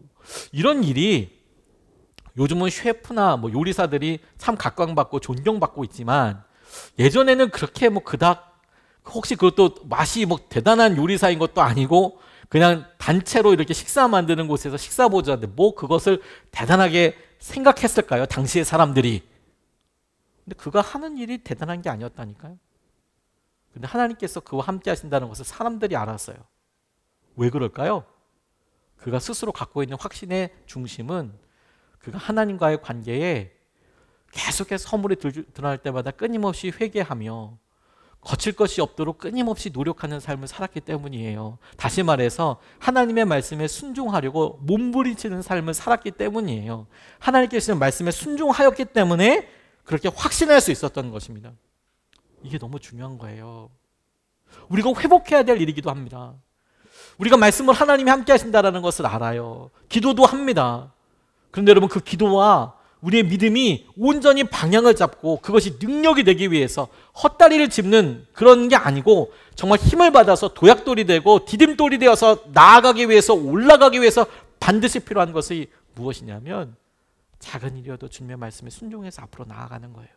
이런 일이 요즘은 셰프나 뭐 요리사들이 참 각광받고 존경받고 있지만 예전에는 그렇게 뭐 그닥 혹시 그것도 맛이 뭐 대단한 요리사인 것도 아니고 그냥 단체로 이렇게 식사 만드는 곳에서 식사 보자는데 뭐 그것을 대단하게 생각했을까요? 당시의 사람들이. 근데 그가 하는 일이 대단한 게 아니었다니까요. 근데 하나님께서 그와 함께 하신다는 것을 사람들이 알았어요. 왜 그럴까요? 그가 스스로 갖고 있는 확신의 중심은 그가 하나님과의 관계에 계속해서 허물이 드러날 때마다 끊임없이 회개하며 거칠 것이 없도록 끊임없이 노력하는 삶을 살았기 때문이에요. 다시 말해서 하나님의 말씀에 순종하려고 몸부림치는 삶을 살았기 때문이에요. 하나님께서 주신 말씀에 순종하였기 때문에 그렇게 확신할 수 있었던 것입니다. 이게 너무 중요한 거예요. 우리가 회복해야 될 일이기도 합니다. 우리가 말씀을 하나님이 함께 하신다는 것을 알아요. 기도도 합니다. 그런데 여러분 그 기도와 우리의 믿음이 온전히 방향을 잡고 그것이 능력이 되기 위해서 헛다리를 짚는 그런 게 아니고 정말 힘을 받아서 도약돌이 되고 디딤돌이 되어서 나아가기 위해서 올라가기 위해서 반드시 필요한 것이 무엇이냐면 작은 일이어도 주님의 말씀에 순종해서 앞으로 나아가는 거예요.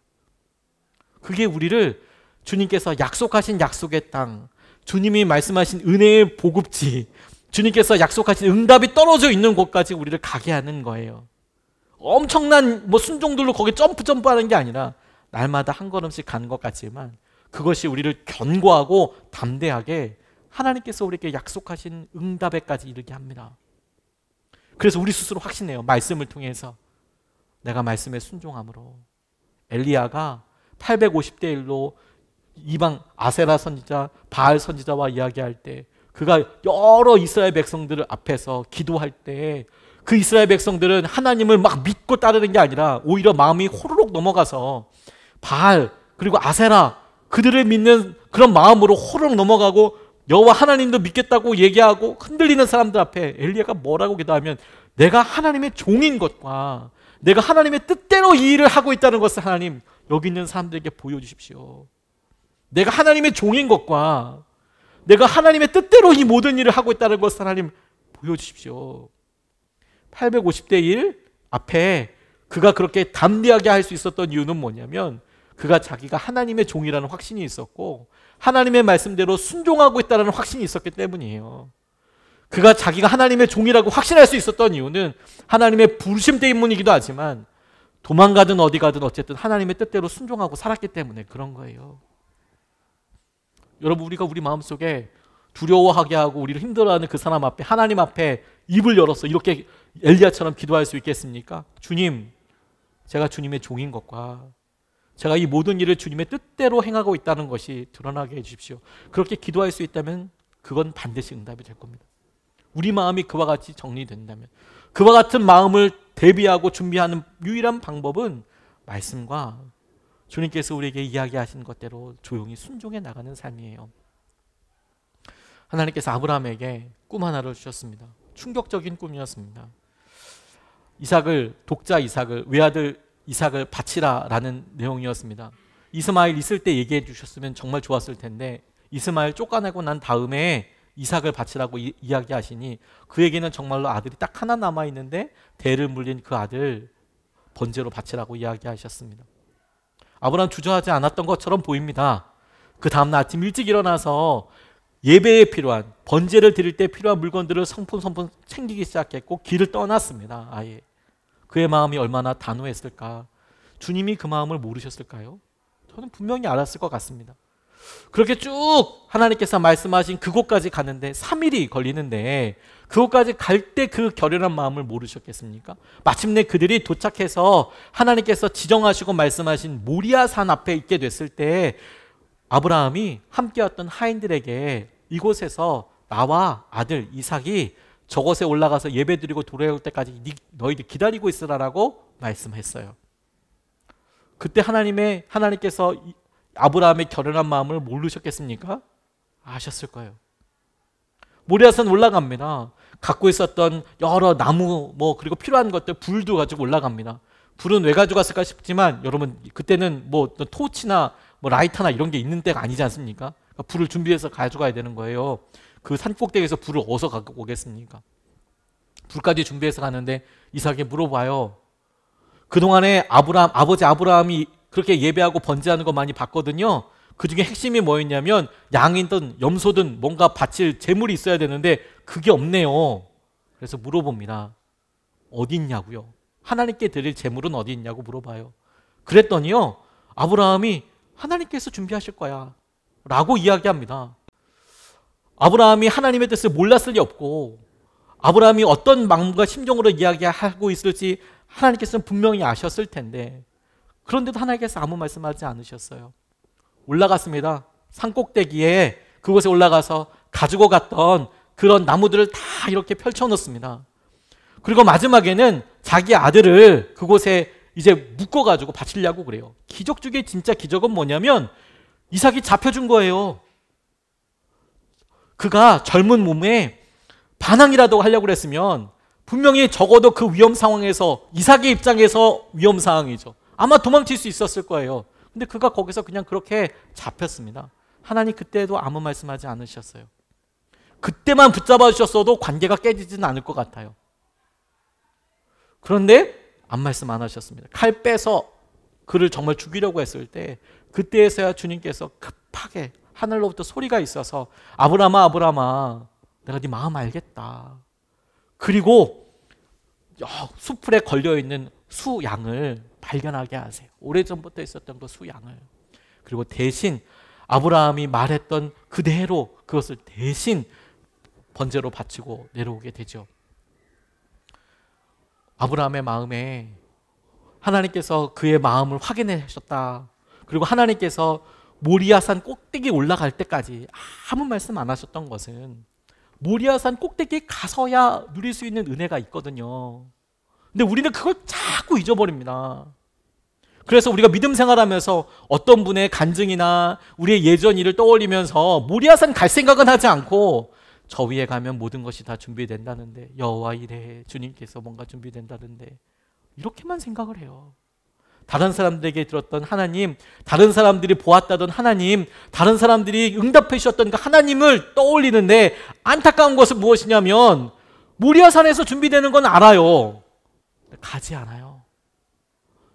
그게 우리를 주님께서 약속하신 약속의 땅, 주님이 말씀하신 은혜의 보급지, 주님께서 약속하신 응답이 떨어져 있는 곳까지 우리를 가게 하는 거예요. 엄청난 뭐 순종들로 거기 점프하는 게 아니라 날마다 한 걸음씩 가는 것 같지만 그것이 우리를 견고하고 담대하게 하나님께서 우리에게 약속하신 응답에까지 이르게 합니다. 그래서 우리 스스로 확신해요. 말씀을 통해서 내가 말씀에 순종함으로. 엘리야가 850대 1로 이방 아세라 선지자, 바알 선지자와 이야기할 때 그가 여러 이스라엘 백성들 앞에서 기도할 때 그 이스라엘 백성들은 하나님을 막 믿고 따르는 게 아니라 오히려 마음이 호로록 넘어가서 바알 그리고 아세라 그들을 믿는 그런 마음으로 호로록 넘어가고 여호와 하나님도 믿겠다고 얘기하고 흔들리는 사람들 앞에 엘리야가 뭐라고 기도하면 내가 하나님의 종인 것과 내가 하나님의 뜻대로 이 일을 하고 있다는 것을 하나님 여기 있는 사람들에게 보여주십시오. 내가 하나님의 종인 것과 내가 하나님의 뜻대로 이 모든 일을 하고 있다는 것을 하나님 보여주십시오. 850대 1 앞에 그가 그렇게 담대하게 할 수 있었던 이유는 뭐냐면 그가 자기가 하나님의 종이라는 확신이 있었고 하나님의 말씀대로 순종하고 있다는 확신이 있었기 때문이에요. 그가 자기가 하나님의 종이라고 확신할 수 있었던 이유는 하나님의 부르심 때문이기도 하지만 도망가든 어디 가든 어쨌든 하나님의 뜻대로 순종하고 살았기 때문에 그런 거예요. 여러분 우리가 우리 마음속에 두려워하게 하고 우리를 힘들어하는 그 사람 앞에 하나님 앞에 입을 열어서 이렇게 엘리야처럼 기도할 수 있겠습니까? 주님, 제가 주님의 종인 것과 제가 이 모든 일을 주님의 뜻대로 행하고 있다는 것이 드러나게 해주십시오. 그렇게 기도할 수 있다면 그건 반드시 응답이 될 겁니다. 우리 마음이 그와 같이 정리된다면 그와 같은 마음을 대비하고 준비하는 유일한 방법은 말씀과 주님께서 우리에게 이야기하신 것대로 조용히 순종해 나가는 삶이에요. 하나님께서 아브라함에게 꿈 하나를 주셨습니다. 충격적인 꿈이었습니다. 독자 이삭을 외아들 이삭을 바치라라는 내용이었습니다. 이스마엘 있을 때 얘기해 주셨으면 정말 좋았을 텐데 이스마엘 쫓아내고 난 다음에 이삭을 바치라고 이야기하시니 그에게는 정말로 아들이 딱 하나 남아 있는데 대를 물린 그 아들 번제로 바치라고 이야기하셨습니다. 아브라함 주저하지 않았던 것처럼 보입니다. 그 다음날 아침 일찍 일어나서 예배에 필요한 번제를 드릴 때 필요한 물건들을 성품성품 챙기기 시작했고 길을 떠났습니다. 아예 그의 마음이 얼마나 단호했을까. 주님이 그 마음을 모르셨을까요? 저는 분명히 알았을 것 같습니다. 그렇게 쭉 하나님께서 말씀하신 그곳까지 가는데 3일이 걸리는데 그곳까지 갈 때 그 결연한 마음을 모르셨겠습니까? 마침내 그들이 도착해서 하나님께서 지정하시고 말씀하신 모리아 산 앞에 있게 됐을 때 아브라함이 함께였던 하인들에게 이곳에서 나와 아들 이삭이 저곳에 올라가서 예배드리고 돌아올 때까지 너희들 기다리고 있으라라고 말씀했어요. 그때 하나님께서 아브라함의 결연한 마음을 모르셨겠습니까? 아셨을 거예요. 모리아산 올라갑니다. 갖고 있었던 여러 나무 그리고 필요한 것들 불도 가지고 올라갑니다. 불은 왜 가져갔을까 싶지만 여러분 그때는 토치나 라이터나 이런 게 있는 때가 아니지 않습니까? 그러니까 불을 준비해서 가져가야 되는 거예요. 그 산 꼭대기에서 불을 어디서 갖고 오겠습니까? 불까지 준비해서 가는데 이삭에게 물어봐요. 그동안에 아버지 아브라함이 그렇게 예배하고 번제하는 거 많이 봤거든요. 그 중에 핵심이 뭐였냐면 양이든 염소든 뭔가 바칠 재물이 있어야 되는데 그게 없네요. 그래서 물어봅니다. 어디 있냐고요? 하나님께 드릴 재물은 어디 있냐고 물어봐요. 그랬더니요, 아브라함이 하나님께서 준비하실 거야 라고 이야기합니다. 아브라함이 하나님의 뜻을 몰랐을 리 없고, 아브라함이 어떤 마음과 심정으로 이야기하고 있을지 하나님께서는 분명히 아셨을 텐데, 그런데도 하나님께서 아무 말씀하지 않으셨어요. 올라갔습니다. 산꼭대기에 그곳에 올라가서 가지고 갔던 그런 나무들을 다 이렇게 펼쳐놓습니다. 그리고 마지막에는 자기 아들을 그곳에 이제 묶어가지고 바치려고 그래요. 기적 중에 진짜 기적은 뭐냐면 이삭이 잡혀준 거예요. 그가 젊은 몸에 반항이라도 하려고 그랬으면 분명히 적어도 그 위험 상황에서, 이삭의 입장에서 위험 상황이죠. 아마 도망칠 수 있었을 거예요. 근데 그가 거기서 그냥 그렇게 잡혔습니다. 하나님 그때도 아무 말씀하지 않으셨어요. 그때만 붙잡아 주셨어도 관계가 깨지지는 않을 것 같아요. 그런데 아무 말씀 안 하셨습니다. 칼 빼서 그를 정말 죽이려고 했을 때, 그때에서야 주님께서 급하게 하늘로부터 소리가 있어서 아브라함아 아브라함아 내가 네 마음 알겠다. 그리고 수풀에 걸려있는 수양을 발견하게 하세요. 오래전부터 있었던 그 수양을. 그리고 대신 아브라함이 말했던 그대로 그것을 대신 번제로 바치고 내려오게 되죠. 아브라함의 마음에 하나님께서 그의 마음을 확인해 하셨다. 그리고 하나님께서 모리아산 꼭대기에 올라갈 때까지 아무 말씀 안 하셨던 것은 모리아산 꼭대기에 가서야 누릴 수 있는 은혜가 있거든요. 근데 우리는 그걸 자꾸 잊어버립니다. 그래서 우리가 믿음 생활하면서 어떤 분의 간증이나 우리의 예전 일을 떠올리면서 모리아산 갈 생각은 하지 않고, 저 위에 가면 모든 것이 다 준비된다는데, 여호와 이레 주님께서 뭔가 준비된다는데, 이렇게만 생각을 해요. 다른 사람들에게 들었던 하나님, 다른 사람들이 보았다던 하나님, 다른 사람들이 응답해 주셨던 그 하나님을 떠올리는데, 안타까운 것은 무엇이냐면 모리아산에서 준비되는 건 알아요. 가지 않아요.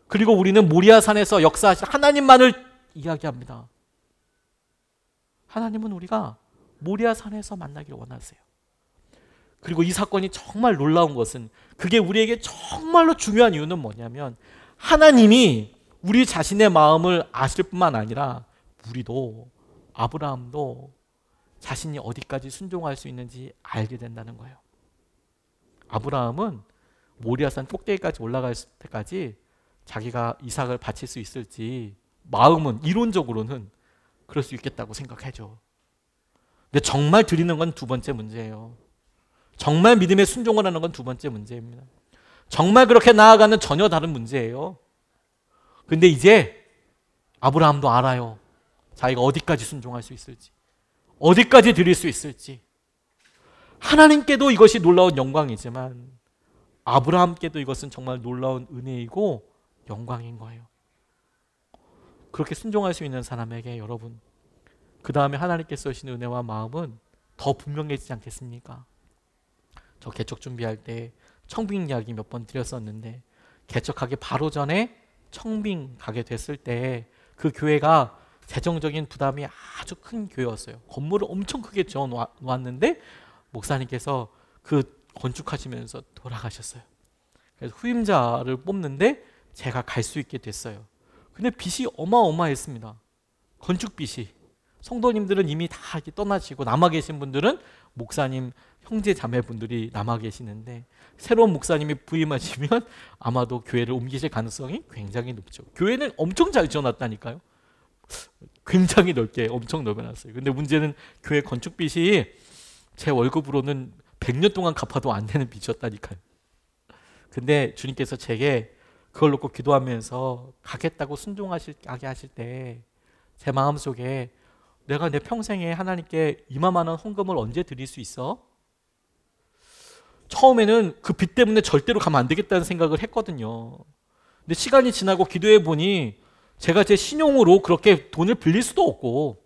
그리고 우리는 모리아산에서 역사하신 하나님만을 이야기합니다. 하나님은 우리가 모리아산에서 만나기를 원하세요. 그리고 이 사건이 정말 놀라운 것은, 그게 우리에게 정말로 중요한 이유는 뭐냐면, 하나님이 우리 자신의 마음을 아실 뿐만 아니라 우리도, 아브라함도 자신이 어디까지 순종할 수 있는지 알게 된다는 거예요. 아브라함은 모리아산 꼭대기까지 올라갈 때까지 자기가 이삭을 바칠 수 있을지 마음은, 이론적으로는 그럴 수 있겠다고 생각하죠. 근데 정말 드리는 건 두 번째 문제예요. 정말 믿음에 순종을 하는 건 두 번째 문제입니다. 정말 그렇게 나아가는 전혀 다른 문제예요. 근데 이제 아브라함도 알아요. 자기가 어디까지 순종할 수 있을지, 어디까지 드릴 수 있을지. 하나님께도 이것이 놀라운 영광이지만 아브라함께도 이것은 정말 놀라운 은혜이고 영광인 거예요. 그렇게 순종할 수 있는 사람에게 여러분, 그 다음에 하나님께서 주신 은혜와 마음은 더 분명해지지 않겠습니까? 저 개척 준비할 때 청빙 이야기 몇 번 드렸었는데, 개척하기 바로 전에 청빙 가게 됐을 때 그 교회가 재정적인 부담이 아주 큰 교회였어요. 건물을 엄청 크게 지어 놓았는데 목사님께서 그 건축하시면서 돌아가셨어요. 그래서 후임자를 뽑는데 제가 갈 수 있게 됐어요. 근데 빚이 어마어마했습니다. 건축 빚이. 성도님들은 이미 다 이렇게 떠나시고 남아 계신 분들은 목사님, 형제 자매분들이 남아 계시는데, 새로운 목사님이 부임하시면 아마도 교회를 옮기실 가능성이 굉장히 높죠. 교회는 엄청 잘 지어놨다니까요. 굉장히 넓게 엄청 넓어놨어요. 근데 문제는 교회 건축 빚이 제 월급으로는 100년 동안 갚아도 안 되는 빚이었다니까요. 근데 주님께서 제게 그걸 놓고 기도하면서 가겠다고 순종하게 하실 때 제 마음속에, 내가 내 평생에 하나님께 이만한 헌금을 언제 드릴 수 있어? 처음에는 그 빚 때문에 절대로 가면 안 되겠다는 생각을 했거든요. 근데 시간이 지나고 기도해 보니 제가 제 신용으로 그렇게 돈을 빌릴 수도 없고,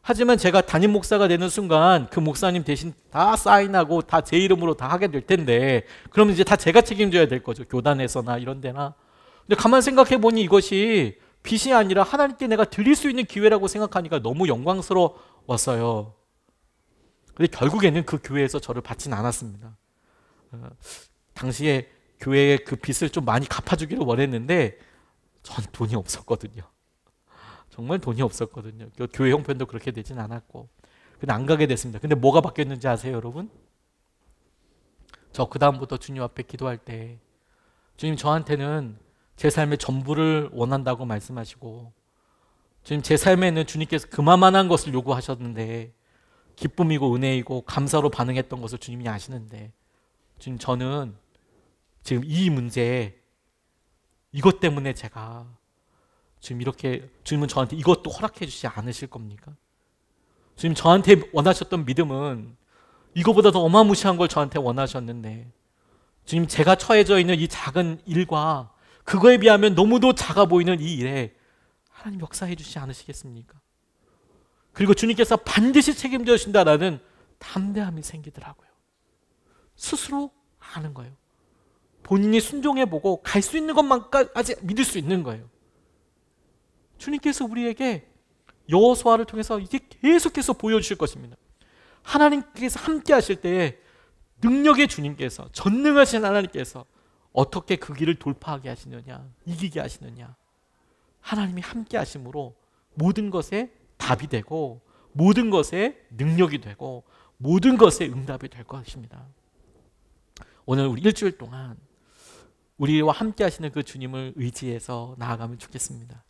하지만 제가 담임 목사가 되는 순간 그 목사님 대신 다 사인하고 다 제 이름으로 다 하게 될 텐데, 그러면 이제 다 제가 책임져야 될 거죠. 교단에서나 이런 데나. 근데 가만 생각해 보니 이것이 빚이 아니라 하나님께 내가 드릴 수 있는 기회라고 생각하니까 너무 영광스러웠어요. 근데 결국에는 그 교회에서 저를 받진 않았습니다. 당시에 교회에 그 빚을 좀 많이 갚아주기를 원했는데 전 돈이 없었거든요. 정말 돈이 없었거든요. 교회 형편도 그렇게 되진 않았고, 근데 안 가게 됐습니다. 근데 뭐가 바뀌었는지 아세요, 여러분? 저 그 다음부터 주님 앞에 기도할 때 주님, 저한테는 제 삶의 전부를 원한다고 말씀하시고, 주님, 제 삶에는 주님께서 그만한 것을 요구하셨는데 기쁨이고 은혜이고 감사로 반응했던 것을 주님이 아시는데, 주님, 저는 지금 이 문제에 이것 때문에 제가 주님 이렇게, 주님은 저한테 이것도 허락해 주시지 않으실 겁니까? 주님, 저한테 원하셨던 믿음은 이거보다 더 어마무시한 걸 저한테 원하셨는데, 주님, 제가 처해져 있는 이 작은 일과 그거에 비하면 너무도 작아 보이는 이 일에 하나님 역사해 주시지 않으시겠습니까? 그리고 주님께서 반드시 책임져 주신다라는 담대함이 생기더라고요. 스스로 아는 거예요. 본인이 순종해보고 갈 수 있는 것만까지 믿을 수 있는 거예요. 주님께서 우리에게 여호수아를 통해서 이제 계속해서 보여주실 것입니다. 하나님께서 함께 하실 때에 능력의 주님께서, 전능하신 하나님께서 어떻게 그 길을 돌파하게 하시느냐, 이기게 하시느냐. 하나님이 함께 하심으로 모든 것에 답이 되고 모든 것에 능력이 되고 모든 것에 응답이 될 것입니다. 오늘 우리 일주일 동안 우리와 함께 하시는 그 주님을 의지해서 나아가면 좋겠습니다.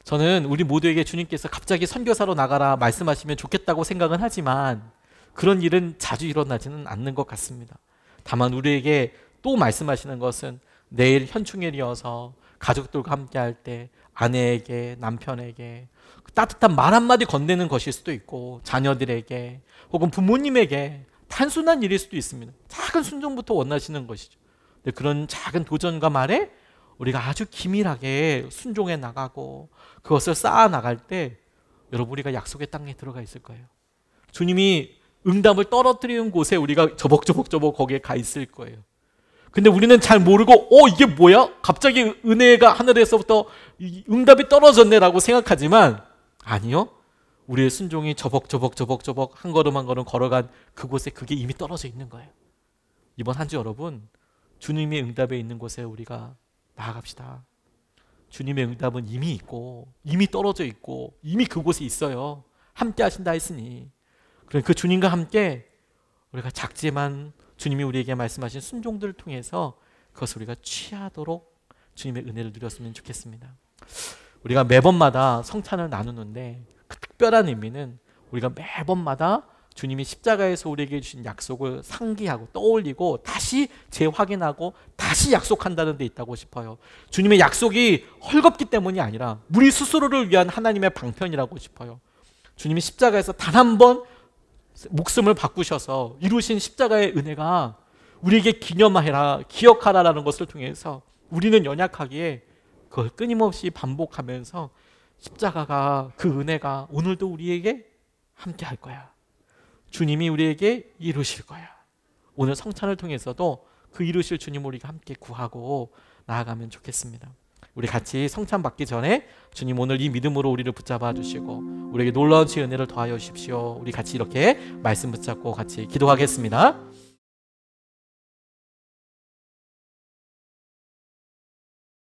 저는 우리 모두에게 주님께서 갑자기 선교사로 나가라 말씀하시면 좋겠다고 생각은 하지만 그런 일은 자주 일어나지는 않는 것 같습니다. 다만 우리에게 또 말씀하시는 것은 내일 현충일이어서 가족들과 함께 할 때 아내에게, 남편에게 따뜻한 말 한마디 건네는 것일 수도 있고, 자녀들에게 혹은 부모님에게 단순한 일일 수도 있습니다. 작은 순종부터 원하시는 것이죠. 근데 그런 작은 도전과 말에 우리가 아주 기밀하게 순종해 나가고 그것을 쌓아 나갈 때 여러분, 우리가 약속의 땅에 들어가 있을 거예요. 주님이 응답을 떨어뜨리는 곳에 우리가 저벅저벅 거기에 가 있을 거예요. 근데 우리는 잘 모르고 이게 뭐야? 갑자기 은혜가 하늘에서부터 응답이 떨어졌네 라고 생각하지만, 아니요, 우리의 순종이 저벅저벅 한 걸음 한 걸음 걸어간 그곳에 그게 이미 떨어져 있는 거예요. 이번 한 주 여러분, 주님의 응답에 있는 곳에 우리가 나아갑시다. 주님의 응답은 이미 있고 이미 떨어져 있고 이미 그곳에 있어요. 함께 하신다 했으니, 그러니까 그 주님과 함께 우리가 작지만 주님이 우리에게 말씀하신 순종들을 통해서 그것을 우리가 취하도록 주님의 은혜를 누렸으면 좋겠습니다. 우리가 매번마다 성찬을 나누는데 그 특별한 의미는 우리가 매번마다 주님이 십자가에서 우리에게 주신 약속을 상기하고 떠올리고 다시 재확인하고 다시 약속한다는 데 있다고 싶어요. 주님의 약속이 헐겁기 때문이 아니라 우리 스스로를 위한 하나님의 방편이라고 싶어요. 주님이 십자가에서 단 한 번 목숨을 바꾸셔서 이루신 십자가의 은혜가 우리에게 기억하라라는 것을 통해서 우리는 연약하기에 그걸 끊임없이 반복하면서 십자가가, 그 은혜가 오늘도 우리에게 함께 할 거야. 주님이 우리에게 이루실 거야. 오늘 성찬을 통해서도 그 이루실 주님 우리가 함께 구하고 나아가면 좋겠습니다. 우리 같이 성찬 받기 전에 주님 오늘 이 믿음으로 우리를 붙잡아 주시고 우리에게 놀라운 은혜를 더하여 주십시오. 우리 같이 이렇게 말씀 붙잡고 같이 기도하겠습니다.